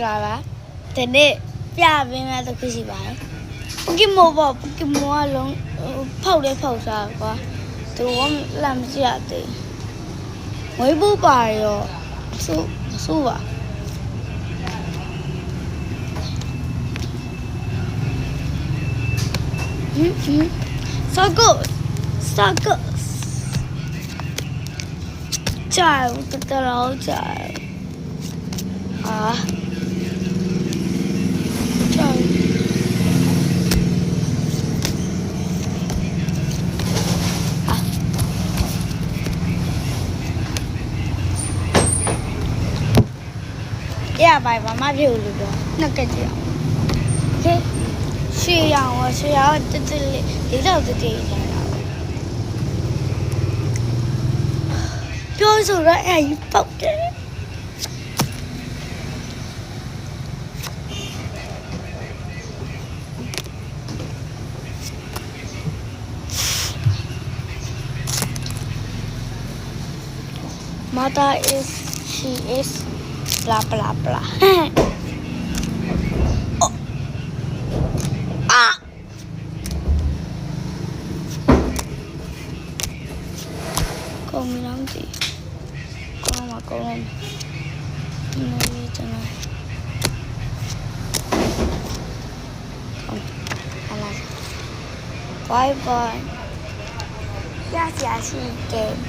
လာပါဒီနေ့ပြပေးမယ်တစ်ခုရှိပါတယ်ပိုကီမိုပေါ့ပိုကီမိုကလုံးဖောက်လဲဖောက်စားကွာသူကလမ်းမကြည့်ရသေးဝိဘူးပါရောဆိုးပါso good ကြာတော်တော်ကြာကြာရပါဘာမှပြုတ်လို့တော့နှက်ကကြည့်အောင် okay ရှေ့ရအောင်တက်တက်လေးဒီတော့တက်တက်ရတာပြောဆိုတော့အဲ့ဒီပေါက်တယ်Mother is she is blah blah blah ကောင်းမလားမသိကောင်းမှာကောင်းနေကျွန်တော်bye bye 下下是game